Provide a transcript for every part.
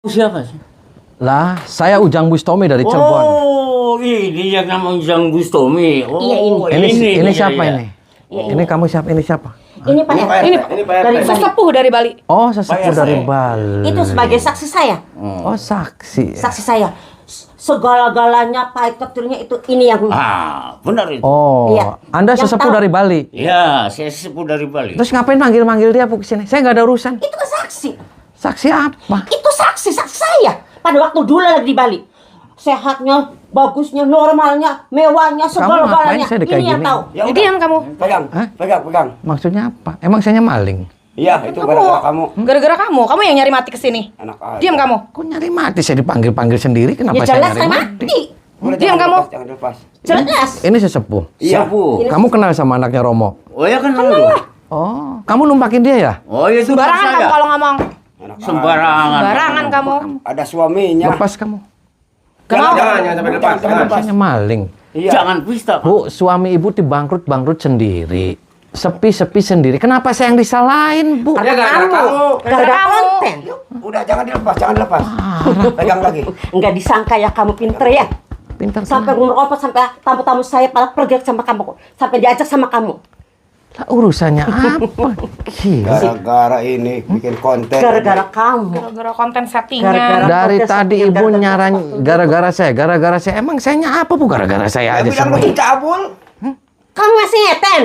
Siapa sih? Lah, saya Ujang Bustomi dari Cirebon. Oh, ini yang nama Ujang Bustomi. Oh, Iya, Ini siapa iya. ini? Ini kamu siapa? Ini siapa? Ini Pak RT. Ini Pak RT. Dari Sesepuh dari Bali. Oh, sesepuh Pak dari RT. Bali. Itu sebagai saksi saya. Oh, saksi. Saksi saya. Segala-galanya pahit ketirnya itu ini yang Ah, benar itu. Oh, Iya. Anda Yang sesepuh tahu. dari Bali. Ya, saya sepuh dari Bali. Terus ngapain manggil-manggil dia Bu kesini? Saya nggak ada urusan. itu kan saksi. Saksi apa? Itu saksi saya pada waktu dulu lagi di Bali. Sehatnya, bagusnya, normalnya, mewahnya, segala-galanya. ngapain saya di kayak Ini yang gini? tahu. Ya udah. Diam kamu. Pegang, Hah? pegang. Maksudnya apa? Emang saya maling? Iya, itu gara-gara kamu. Gara-gara kamu yang nyari mati ke sini. Enak aja. Diam kamu. Kok nyari mati? Saya dipanggil-panggil sendiri. Kenapa Ya saya jelas nyari saya mati? mati. Udah, Diam jangan kamu. dilepas, jangan dilepas. Jelas. Ini sesepuh. Iya. Sepuh. Kamu kenal sama anaknya Romo? Oh ya kenal dong. Oh, kamu numpakin dia ya? Oh ya itu Sembarangan saya. kamu kalau ngomong. Enak aja. Sembarangan. Sembarangan kamu. Ada suaminya. Lepas kamu. Gak mau. Jangan sampai lepas. Jangan. Saya maling. Iya. Jangan pista. Bu, suami ibu dibangkrut-bangkrut sendiri. Sepi-sepi sendiri. Kenapa saya yang disalahin, Bu? Ya gara-gara kamu. Gara-gara konten. Udah jangan dilepas, jangan dilepas. Pegang lagi. Enggak disangka ya kamu pinter ya. Pintar Sampai ngerokok sampai tamu-tamu saya pada pergi sama kamu. Sampai diajak sama kamu. Lah, urusannya apa? Gila. Gara-gara ini bikin konten. Gara-gara kamu. Gara-gara konten Gara-gara- settingan. Dari Kontes tadi yang ibu gara-gara nyaran gara-gara saya. Emang sayanya apa Bu? Gara-gara saya Ya aja bilang semua. lu cabul. Kamu masih ngeten.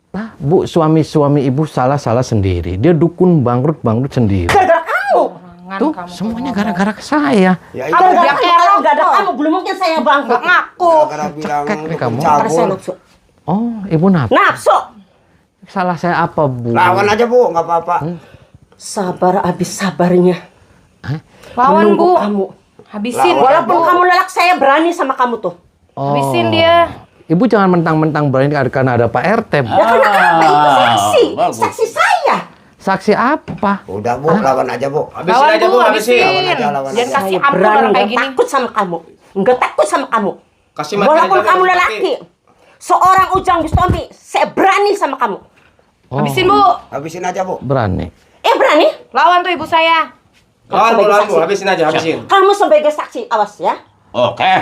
Lah, Bu, suami ibu salah sendiri. Dia dukun bangkrut sendiri. Gara-gara kamu. Jangan Tuh, kamu semuanya ngomong. gara-gara ke saya. Ya itu. Kamu Gara-gara bilang kamu. kerok Kalau nggak ada kok. kamu, belum mungkin saya Gak bangkrut. ngaku. Gara-gara bilang Cekek nih kamu. Karena saya cabul. nafsu. Oh, ibu nafsu. Nafsu. Salah saya apa, Bu? Lawan aja Bu, nggak apa-apa. Sabar habis sabarnya. Lawan Menunggu bu. kamu. Habisin. Lawan. Walaupun kamu lelak, saya berani sama kamu tuh. Oh. Habisin dia. Ibu jangan mentang-mentang berani karena ada Pak RT, Bu. Ya karena apa? Itu saksi. bagus. Saksi saya. Saksi apa? Udah Bu, lawan aja Bu. Lawan aja bu, habisin. Lawan aja, lawan Jangan aja. kasih Saya ampun berani orang kayak nggak gini. takut sama kamu. Nggak takut sama kamu. Kasih materi Walaupun aja, kamu kasih lelaki. Seorang Ujang Bustomi, saya berani sama kamu. Oh, Habisin bu. Habisin aja Bu. berani. Berani? Lawan tuh ibu saya. Lawan Bu, Sebagai lawan Bu. saksi. Habisin aja, habisin. Kamu sebagai saksi, awas ya. Oke.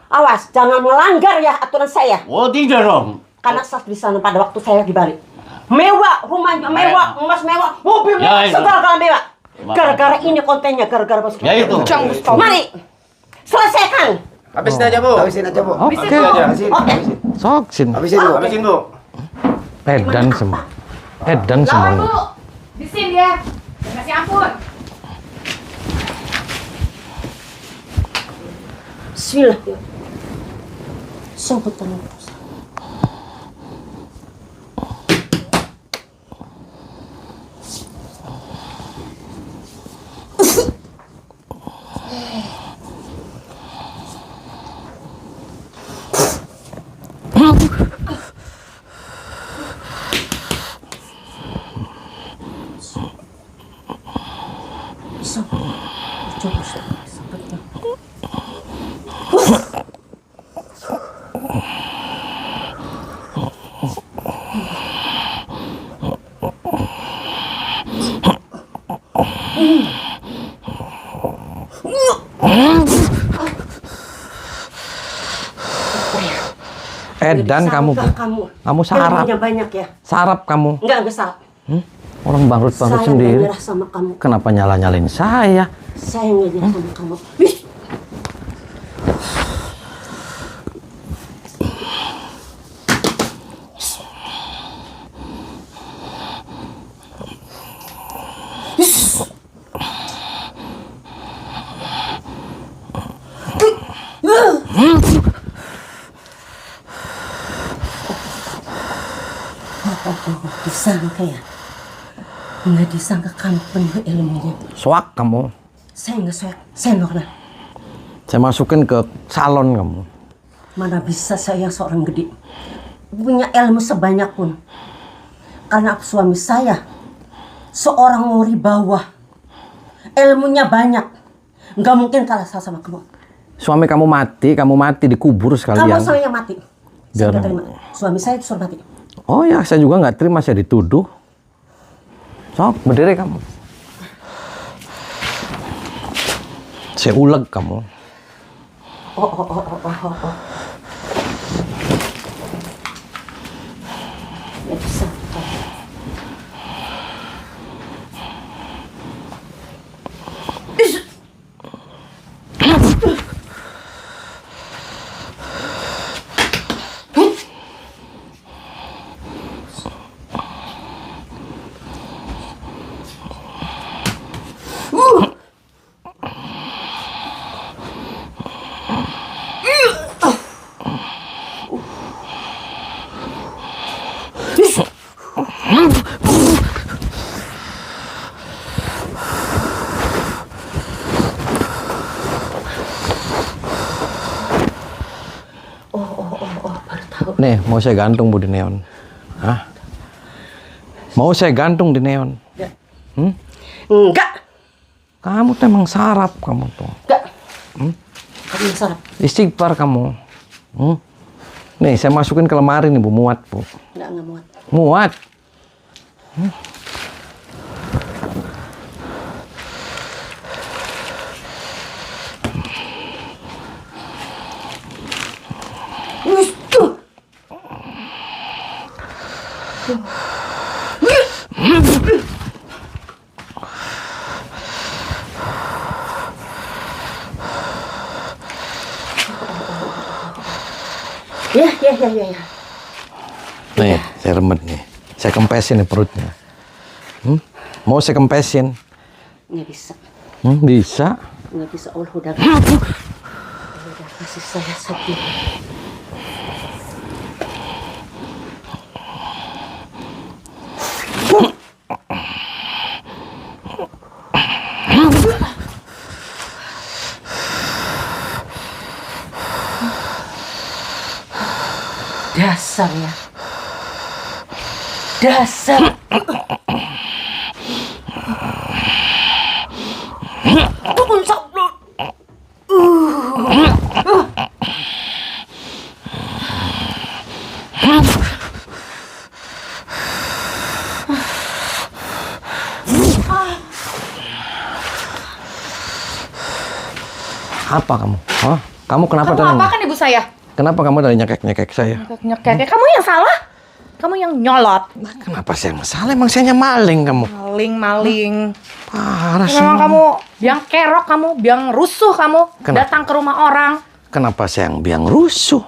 Awas, jangan melanggar ya aturan saya. Oh tidak dong. Karena saat di sana pada waktu saya di Bali. Mewah, rumahnya mewah, emas mewah, mobil Ya, mewah, itu. segala-galanya mewah. Gara-gara ini kontennya, gara-gara bos. Ya itu. Ujang Bustomi. Mari, selesaikan. Habisin aja Bu. Habisin aja Bu. Oke. Habisin aja. Habisin. Oke. Sok sini. Habisin Bu. Habisin Bu. Edan semua. Edan Lawan semua. bu. Habisin dia. Jangan kasih ampun. Bismillah. Sambut tangan. Edan kamu, Bu. Kamu sarap. Ilmunya banyak ya. Sarap kamu. Enggak sarap. Orang bangkrut-bangkrut Saya sendiri. nggak nyerah sama kamu. Kenapa nyala-nyalain saya? Saya nggak nyerah sama kamu. Wih. Disangka ya? Nggak disangka kamu penuh ilmunya. Soak kamu. Saya nggak suka. Saya normal. Saya masukin ke salon kamu. Mana bisa saya seorang gede punya ilmu sebanyak pun. Karena suami saya seorang wuri bawah. Ilmunya banyak. Nggak mungkin kalah sama kamu. Suami kamu mati dikubur Kamu sekalian. saya mati. Saya Jangan. nggak terima. Suami saya disuruh mati. Oh ya, saya juga nggak terima, saya dituduh. Sok, berdiri kamu. Saya uleg kamu. Nggak bisa. Nih, mau saya gantung Bu di neon. Hah? Mau saya gantung di neon? Enggak. Kamu tuh emang sarap kamu tuh. Enggak. Kamu sarap. Istighfar kamu. Nih, saya masukin ke lemari nih Bu, muat Bu. Enggak muat. Muat. Ya. Nih, saya remet nih. Saya kempesin nih perutnya. Mau saya kempesin? Nggak bisa. Bisa. Nggak bisa. Allah udah kasih saya sakit. Dasar ya. Dasar. Apa kamu? Hah? Kamu kenapa Kamu apa kan ibu saya? Kenapa kamu dari nyekek-nyekek saya? Nyekek. Kamu yang salah. Kamu yang nyolot. Nah, kenapa saya masalah? Emang saya maling kamu. Maling. Parah sih. Memang kamu biang kerok, kamu biang rusuh, kamu Kenapa? datang ke rumah orang, Kenapa saya yang biang rusuh?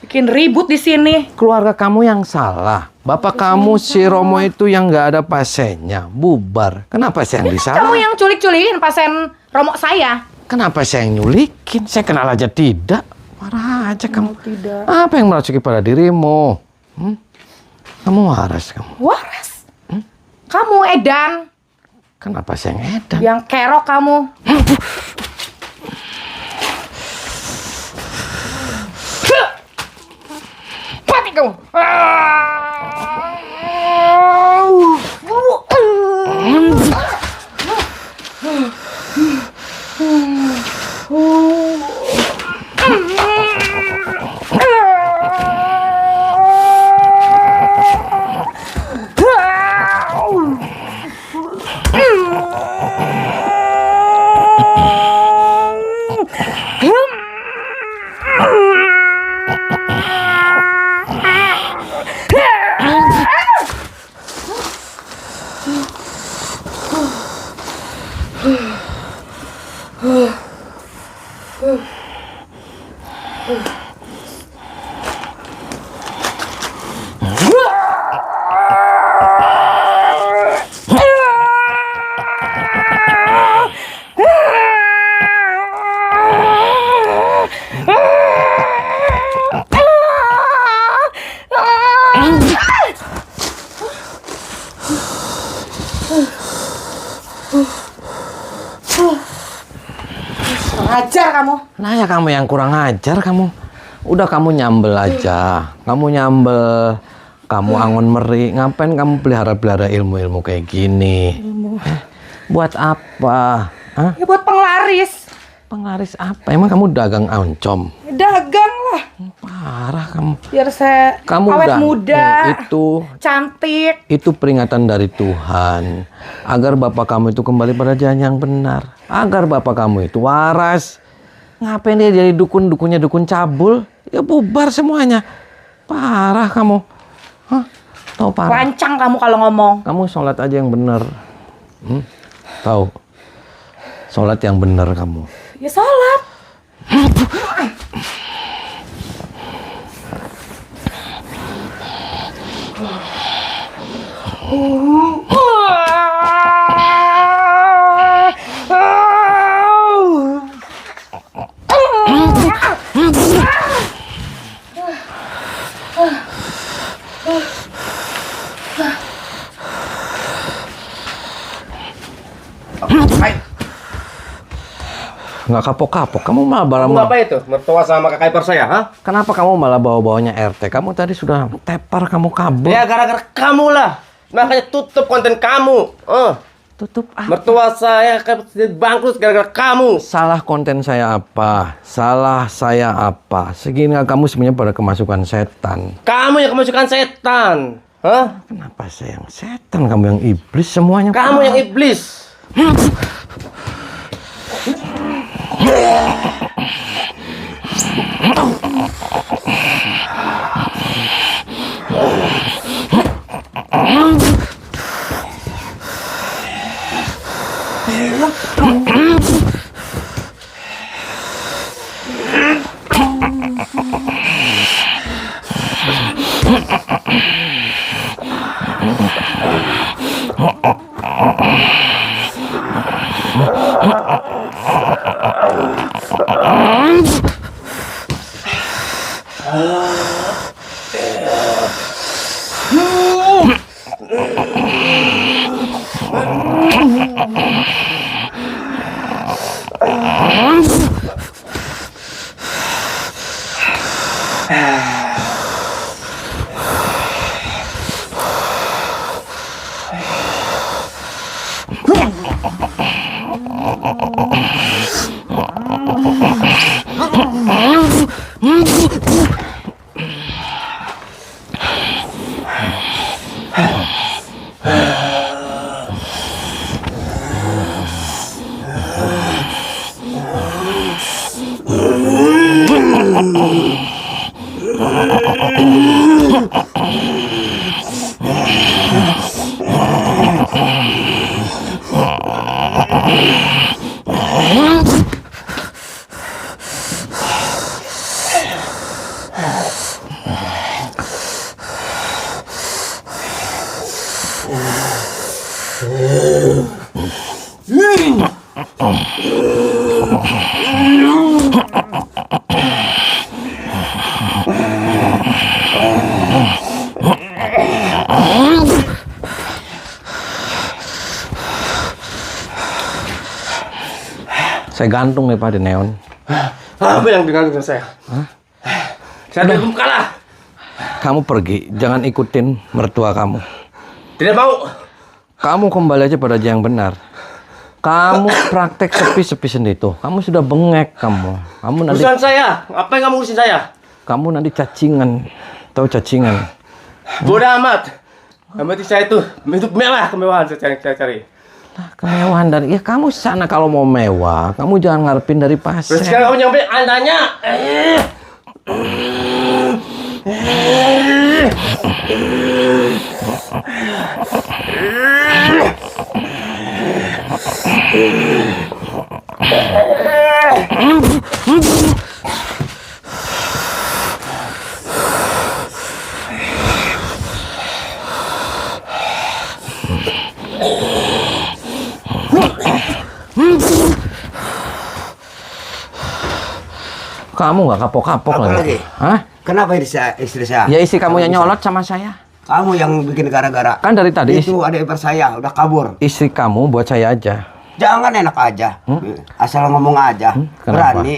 bikin ribut di sini. Keluarga kamu yang salah. Bapak kamu si Romo itu yang nggak ada pasennya, bubar. Kenapa saya yang Kamu disalah? yang culik-culikin pasien Romo saya. Kenapa saya yang nyulikin? Saya kenal aja tidak. Marah aja kamu. Tidak. Apa yang merasuki pada dirimu? Kamu waras kamu. Waras. Kamu edan. Kenapa saya yang edan? Biang kerok kamu. Mati kamu. Ajar kamu. Nah ya kamu yang kurang ajar kamu. Udah kamu nyambel aja. Kamu nyambel. Kamu angon meri. Ngapain kamu pelihara-pelihara ilmu-ilmu kayak gini? Buat apa? Hah? Ya buat penglaris. Penglaris apa? Emang kamu dagang oncom? Dagang lah. Parah kamu. Biar saya Kamu awet udah muda, itu cantik. itu peringatan dari Tuhan agar bapak kamu itu kembali pada jalan yang benar, agar bapak kamu itu waras. Ngapain dia jadi dukunnya dukun cabul? Ya bubar semuanya. Parah kamu. Hah? Tahu parah. Lancang kamu kalau ngomong. Kamu sholat aja yang benar. Tahu? Sholat yang benar kamu. Ya sholat. Nggak kapok-kapok. Kamu malah Kamu malah. apa itu? Mertua sama kakak ipar saya, ha? Kenapa kamu malah bawa-bawanya RT? Kamu tadi sudah tepar, kamu kabur. Ya gara-gara kamu lah. Makanya tutup konten kamu. Tutup ah. Mertua saya bangkrut gara-gara kamu. Salah konten saya apa? Salah saya apa? Segini kamu sebenarnya pada kemasukan setan. Kamu yang kemasukan setan. Hah? Kenapa saya yang setan? Kamu yang iblis semuanya. Kamu yang iblis. Saya gantung nih Pak di neon. Apa yang digantung saya? Saya belum kalah. Kamu pergi, jangan ikutin mertua kamu. Tidak mau. Kamu kembali aja pada jalan yang benar. Kamu praktek sepi-sepi sendiri tuh. Kamu sudah bengek kamu. Kamu nanti Urusan saya. Apa yang kamu urusin saya? kamu nanti cacingan. Tahu cacingan? Bodoh amat. Yang penting saya itu hidup mewah, kemewahan saya cari. Kemewahan dari ya kamu sana kalau mau mewah, kamu jangan ngarepin dari Terus pasar. sekarang kamu nyampe andanya. Kamu nggak kapok-kapok Apa lagi? Hah? Kenapa istri saya? Ya istri kamu yang nyolot sama saya. Kamu yang bikin gara-gara. Kan dari tadi Itu adik ipar saya udah kabur. istri kamu buat saya aja. Jangan enak aja. Asal ngomong aja. Kenapa? Berani.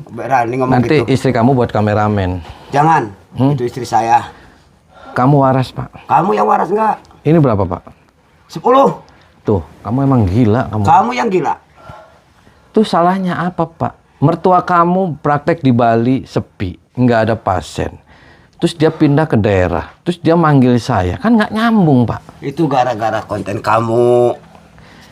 Berani ngomong Nanti gitu. istri kamu buat kameramen. Jangan. Itu istri saya. Kamu waras Pak. Kamu yang waras nggak? Ini berapa Pak? 10. Tuh, kamu emang gila kamu. Kamu yang gila. Tuh salahnya apa Pak? Mertua kamu praktek di Bali sepi. nggak ada pasien. Terus dia pindah ke daerah, terus dia manggil saya, kan nggak nyambung Pak. Itu gara-gara konten kamu.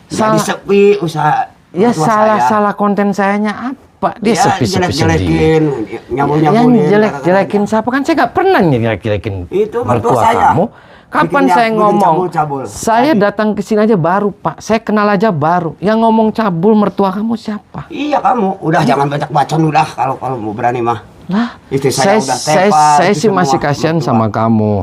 Jadi Salah. sepi usaha. Ya mertua saya. salah konten sayanya apa? Dia sepi-sepi sendiri. jelek-jelekin, Yang nyambung-nyambungin. jelek-jelekin siapa? Kan saya nggak pernah jelek-jelekin Itu mertua mertua saya. kamu. Kapan Bikin saya bikin ngomong? cabul-cabul. Saya datang ke sini aja baru Pak. Saya kenal aja baru. Yang ngomong cabul mertua kamu siapa? Iya kamu, udah jangan banyak bacot udah kalau mau berani mah. Lah, Istri saya udah tepat, saya itu sih masih semua kasihan mertua. sama kamu.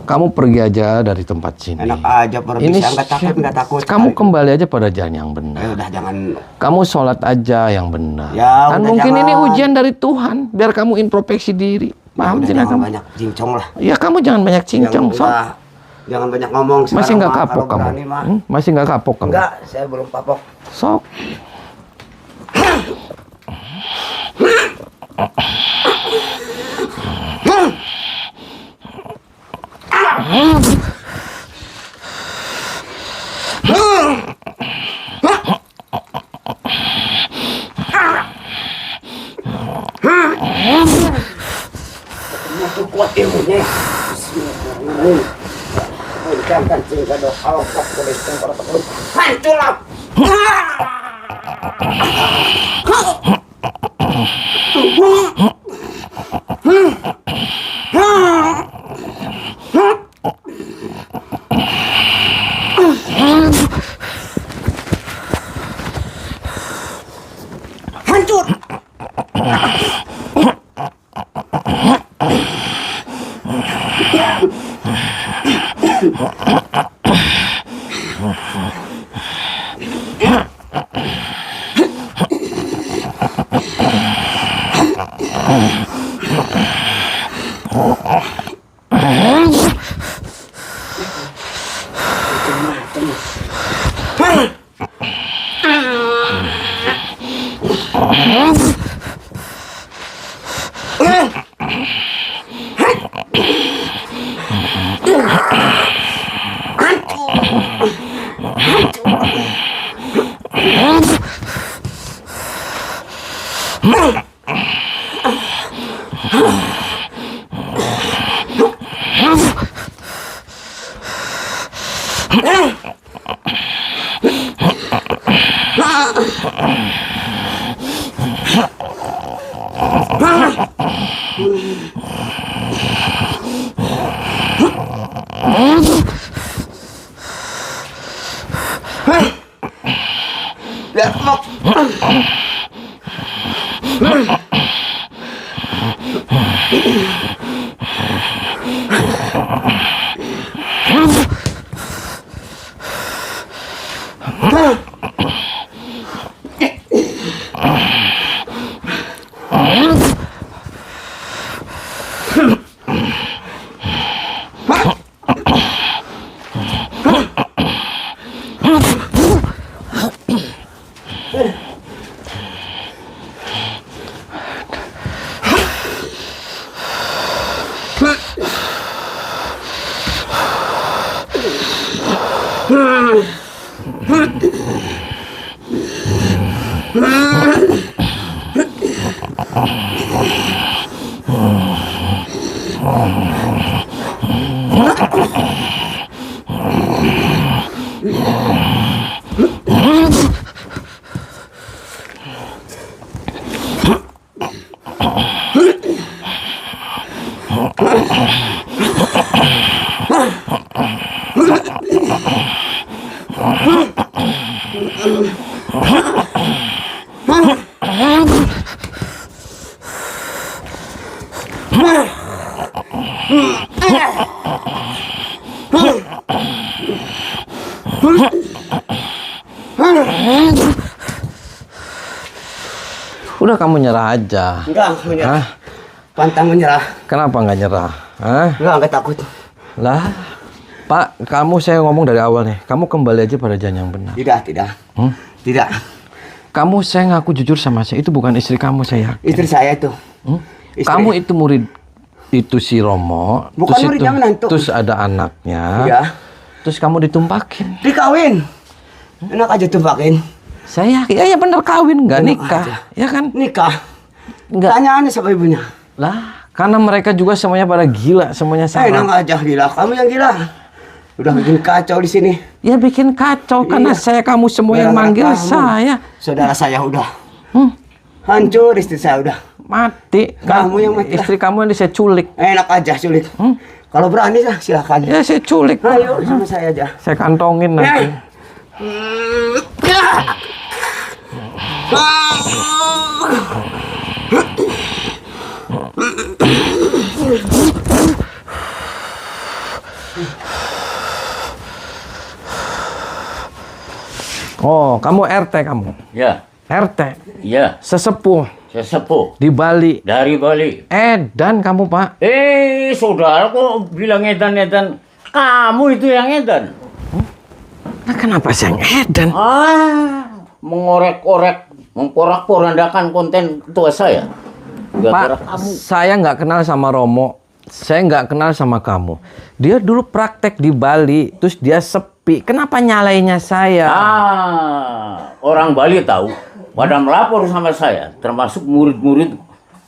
Kamu pergi aja dari tempat sini. Enak aja pergi, saya nggak takut. Kamu Hari- kembali aja pada jalan yang benar. udah jangan. Kamu sholat aja yang benar. Ya, kan udah mungkin ini jangan. ujian dari Tuhan, biar kamu introspeksi diri. Paham Udah tidak jangan kamu? banyak cincong lah. Ya kamu jangan banyak cincong, Jangan, Sob. udah, jangan banyak ngomong. Masih Sekarang nggak mah kapok kalau kamu? berani mah. Masih nggak kapok kamu? Enggak, saya belum kapok. Sok. Makin kuat ilmunya. Bismillahirrahmanirrahim. Berikan kancing ke doa Allah kuliskan para pekerja. Hancurlah. Hancur. Udah kamu nyerah aja. Enggak, menyerah. Hah? Pantang menyerah. Kenapa nggak nyerah? Hah? Enggak takut. Lah, Pak, kamu saya ngomong dari awal nih. Kamu kembali aja pada jalan yang benar. Tidak. Tidak. Kamu saya ngaku jujur sama saya. Itu bukan istri kamu saya. Istri saya itu. Istri. Kamu itu murid itu si Romo. Bukan terus murid, itu, yang menantu. Terus ada anaknya. Iya. Terus kamu ditumpakin. Dikawin. Enak aja tumpakin. Saya ya bener kawin, nggak Enak nikah, aja. ya kan? Nikah. Nggak. Tanya aja sama ibunya. Lah, Karena mereka juga semuanya pada gila, semuanya Enak sama. aja gila, kamu yang gila. Udah bikin kacau di sini. Ya bikin kacau karena Iya. kamu semua yang Gara-gara manggil kamu. saya. Saudara saya udah Hmm, hancur, istri saya udah. mati. Kamu yang mati. Istri kamu yang saya culik. Enak aja culik. Hmm? Kalau berani lah silakan. Ya saya culik. Ayo sama saya aja. Saya kantongin nanti. Oh, kamu RT kamu. Ya, RT. ya, Sesepuh sesepuh di Bali. dari Bali. Edan kamu, Pak. Saudara kok bilang edan-edan? Kamu itu yang edan. Nah, kenapa saya ngedan? Mengorek-orek, mengporak-porandakan konten tua saya. Gara-gara Pak, saya nggak kenal sama Romo. Saya nggak kenal sama kamu. Dia dulu praktek di Bali, terus dia sepi. Kenapa nyalainnya saya? Orang Bali tahu. Pada melapor sama saya, termasuk murid-murid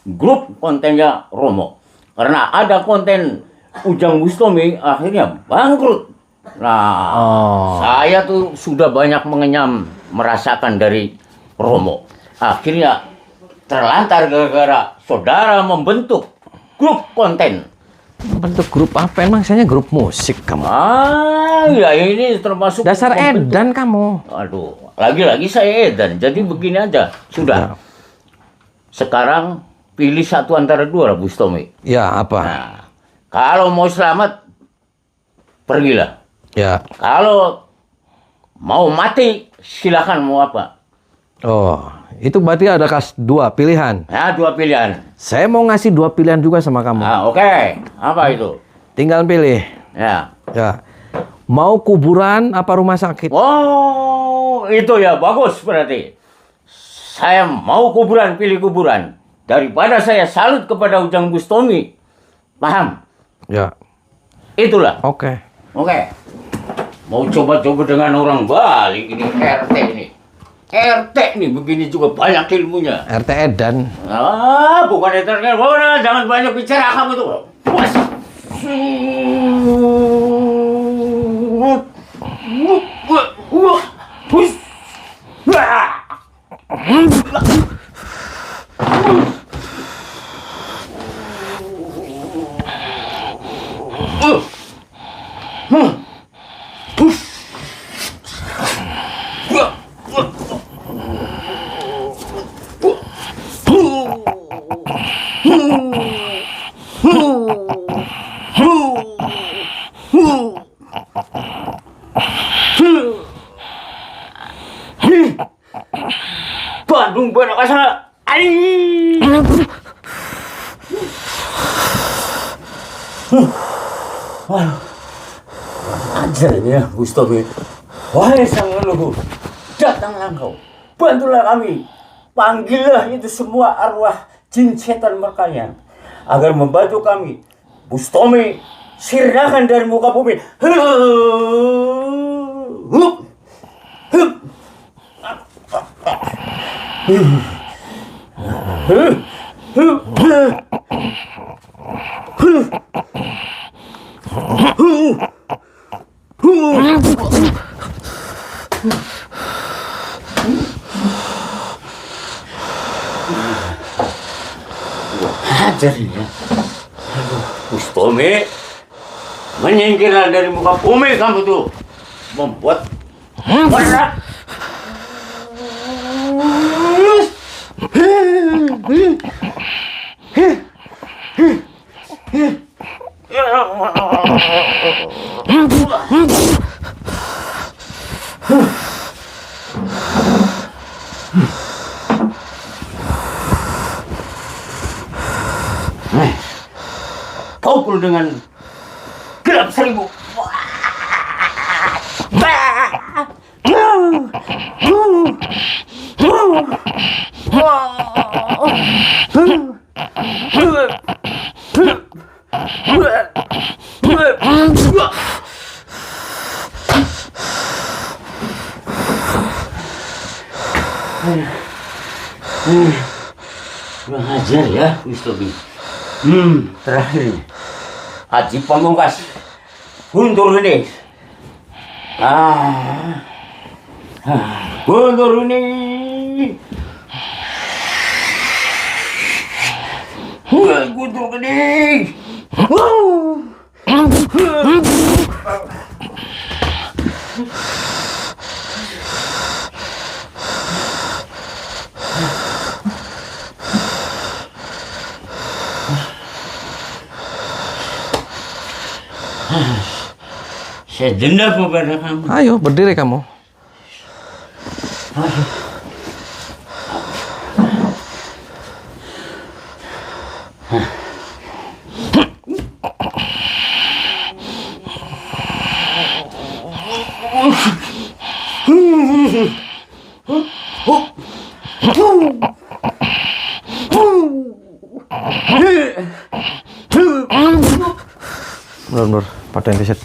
grup kontennya Romo. Karena ada konten Ujang Bustomi, akhirnya bangkrut. Nah, saya tuh sudah banyak mengenyam, merasakan dari Romo. Akhirnya terlantar gara-gara saudara membentuk grup konten. Bentuk grup apa? Emang saya grup musik kamu. Ya ini termasuk Dasar membentuk. edan kamu. Aduh, lagi-lagi saya edan. Jadi begini aja, sudah. Sekarang pilih satu antara dua lah, Bustomi. Ya, apa? Nah, kalau mau selamat, pergilah. Ya. Kalau mau mati, silakan mau apa. Oh, itu berarti ada dua pilihan. Nah, dua pilihan. Saya mau ngasih dua pilihan juga sama kamu. Oke. Apa itu? Tinggal pilih. Ya. Ya. Mau kuburan apa rumah sakit? Oh, itu ya bagus berarti. Saya mau kuburan, pilih kuburan. Daripada saya salut kepada Ujang Bustomi. Paham? Ya. Itulah. Oke. Oke. Mau coba-coba dengan orang Bali ini, RT ini. RT nih begini juga banyak ilmunya. RT Edan. Bukan eternya. Jangan banyak bicara kamu tuh. Puas. Bandung banyak asal. Ajarnya Bustomi. Wahai sang leluhur, datanglah engkau, bantulah kami, panggillah itu semua arwah jin setan merkaya agar membantu kami. Bustomi, sirnakan dari muka bumi. Ajarnya. Bustomi, menyingkirlah dari muka bumi kamu tuh. Membuat berat. Pukul dengan gelap seribu. Kurang ajar ya, Bustomi. Terakhir. Haji Pamungkas. Guntur ini. Guntur ini. Guntur ini. Saya dendam kepada kamu. Ayo berdiri kamu. Bener-bener pada yang keset.